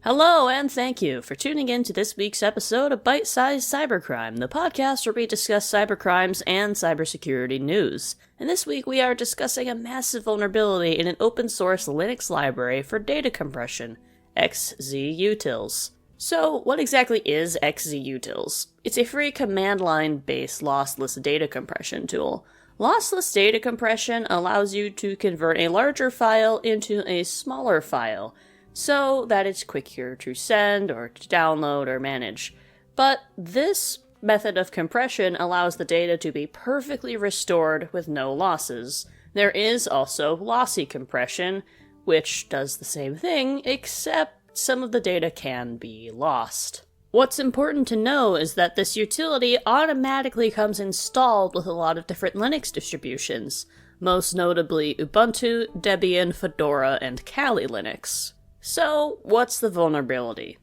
Hello, and thank you for tuning in to this week's episode of Bite-Sized Cybercrime, the podcast where we discuss cybercrimes and cybersecurity news. And this week we are discussing a massive vulnerability in an open-source Linux library for data compression, Utils. So, what exactly is Utils? It's a free command-line-based lossless data compression tool. Lossless data compression allows you to convert a larger file into a smaller file, so that it's quicker to send or to download or manage. But this method of compression allows the data to be perfectly restored with no losses. There is also lossy compression, which does the same thing, except some of the data can be lost. What's important to know is that this utility automatically comes installed with a lot of different Linux distributions, most notably Ubuntu, Debian, Fedora, and Kali Linux. So, what's the vulnerability?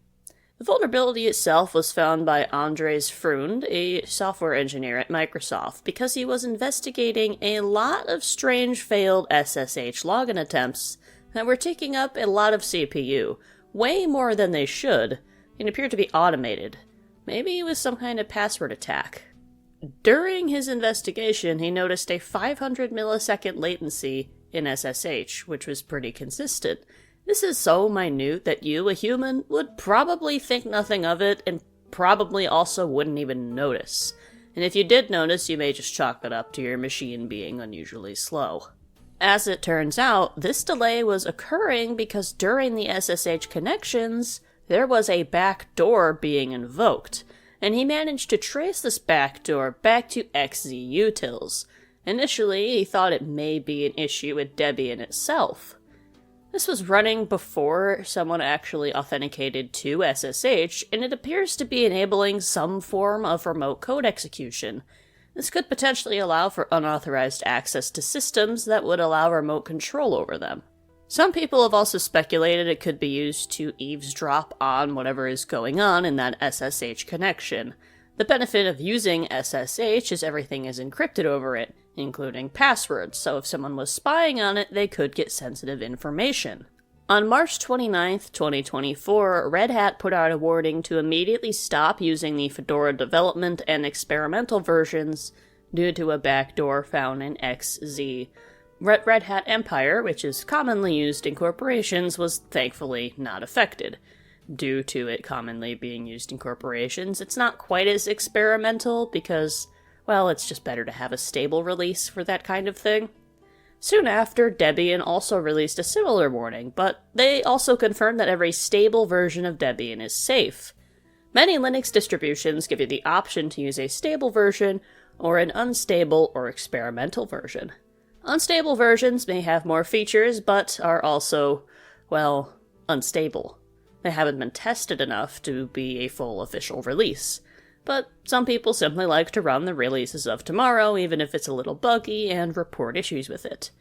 The vulnerability itself was found by Andres Freund, a software engineer at Microsoft, because he was investigating a lot of strange failed SSH login attempts that were taking up a lot of CPU, way more than they should, and appeared to be automated. Maybe it was some kind of password attack. During his investigation, he noticed a 500 millisecond latency in SSH, which was pretty consistent. This is so minute that you, a human, would probably think nothing of it and probably also wouldn't even notice. And if you did notice, you may just chalk it up to your machine being unusually slow. As it turns out, this delay was occurring because during the SSH connections, there was a backdoor being invoked, and he managed to trace this backdoor back to Utils. Initially, he thought it may be an issue with Debian itself. This was running before someone actually authenticated to SSH, and it appears to be enabling some form of remote code execution. This could potentially allow for unauthorized access to systems that would allow remote control over them. Some people have also speculated it could be used to eavesdrop on whatever is going on in that SSH connection. The benefit of using SSH is everything is encrypted over it, including passwords, so if someone was spying on it, they could get sensitive information. On March 29, 2024, Red Hat put out a warning to immediately stop using the Fedora development and experimental versions due to a backdoor found in XZ. Red Hat Empire, which is commonly used in corporations, was thankfully not affected. Due to it commonly being used in corporations, it's not quite as experimental because, well, it's just better to have a stable release for that kind of thing. Soon after, Debian also released a similar warning, but they also confirmed that every stable version of Debian is safe. Many Linux distributions give you the option to use a stable version or an unstable or experimental version. Unstable versions may have more features, but are also, well, unstable. They haven't been tested enough to be a full official release. But some people simply like to run the releases of tomorrow, even if it's a little buggy, and report issues with it.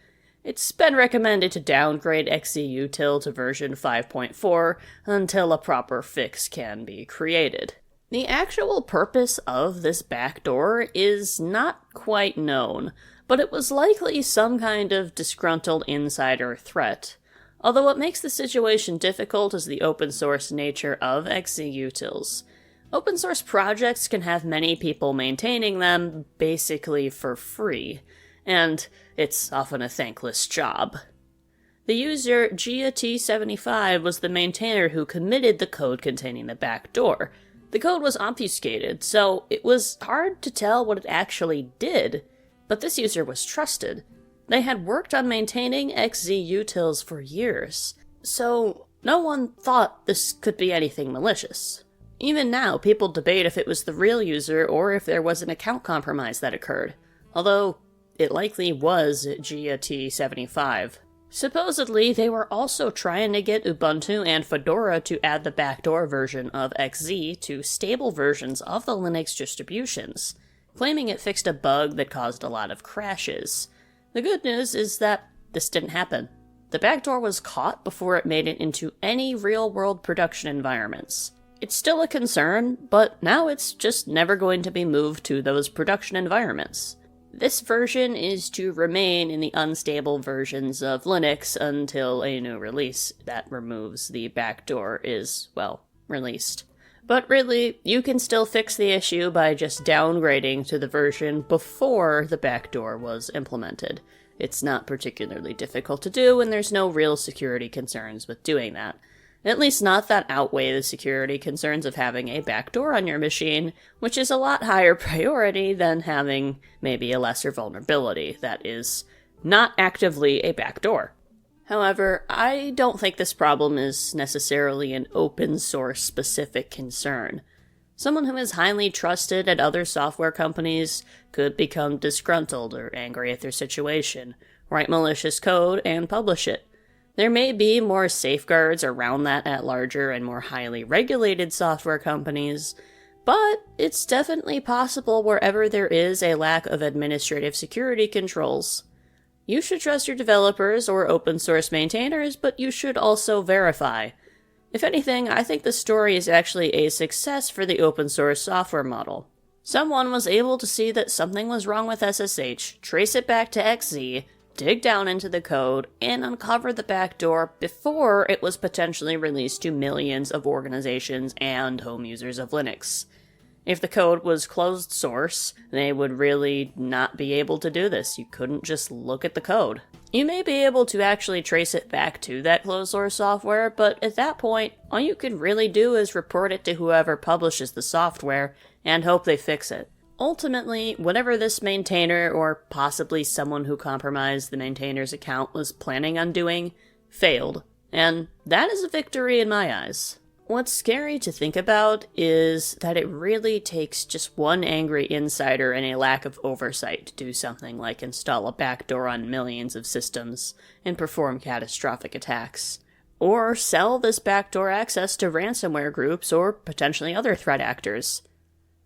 It's been recommended to downgrade Util to version 5.4 until a proper fix can be created. The actual purpose of this backdoor is not quite known, but it was likely some kind of disgruntled insider threat. Although what makes the situation difficult is the open-source nature of Utils. Open-source projects can have many people maintaining them basically for free, and it's often a thankless job. The user GiaT75 was the maintainer who committed the code containing the backdoor. The code was obfuscated, so it was hard to tell what it actually did, but this user was trusted. They had worked on maintaining Utils for years, so no one thought this could be anything malicious. Even now, people debate if it was the real user or if there was an account compromise that occurred, although it likely was GiaT75. Supposedly, they were also trying to get Ubuntu and Fedora to add the backdoor version of XZ to stable versions of the Linux distributions, claiming it fixed a bug that caused a lot of crashes. The good news is that this didn't happen. The backdoor was caught before it made it into any real-world production environments. It's still a concern, but now it's just never going to be moved to those production environments. This version is to remain in the unstable versions of Linux until a new release that removes the backdoor is, well, released. But really, you can still fix the issue by just downgrading to the version before the backdoor was implemented. It's not particularly difficult to do, and there's no real security concerns with doing that. At least not that outweigh the security concerns of having a backdoor on your machine, which is a lot higher priority than having maybe a lesser vulnerability that is not actively a backdoor. However, I don't think this problem is necessarily an open source specific concern. Someone who is highly trusted at other software companies could become disgruntled or angry at their situation, write malicious code, and publish it. There may be more safeguards around that at larger and more highly regulated software companies, but it's definitely possible wherever there is a lack of administrative security controls. You should trust your developers or open source maintainers, but you should also verify. If anything, I think the story is actually a success for the open source software model. Someone was able to see that something was wrong with SSH, trace it back to XZ, dig down into the code, and uncover the backdoor before it was potentially released to millions of organizations and home users of Linux. If the code was closed source, they would really not be able to do this. You couldn't just look at the code. You may be able to actually trace it back to that closed source software, but at that point, all you can really do is report it to whoever publishes the software and hope they fix it. Ultimately, whatever this maintainer, or possibly someone who compromised the maintainer's account, was planning on doing, failed. And that is a victory in my eyes. What's scary to think about is that it really takes just one angry insider and a lack of oversight to do something like install a backdoor on millions of systems and perform catastrophic attacks. Or sell this backdoor access to ransomware groups or potentially other threat actors.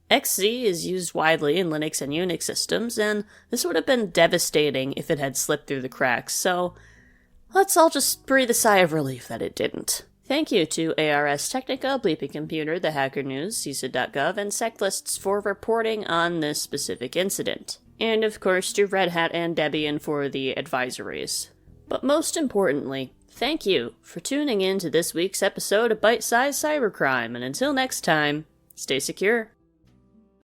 XZ is used widely in Linux and Unix systems, and this would have been devastating if it had slipped through the cracks, so let's all just breathe a sigh of relief that it didn't. Thank you to ARS Technica, Bleeping Computer, The Hacker News, CISA.gov, and SecLists for reporting on this specific incident. And of course to Red Hat and Debian for the advisories. But most importantly, thank you for tuning in to this week's episode of Bite Size Cybercrime, and until next time, stay secure.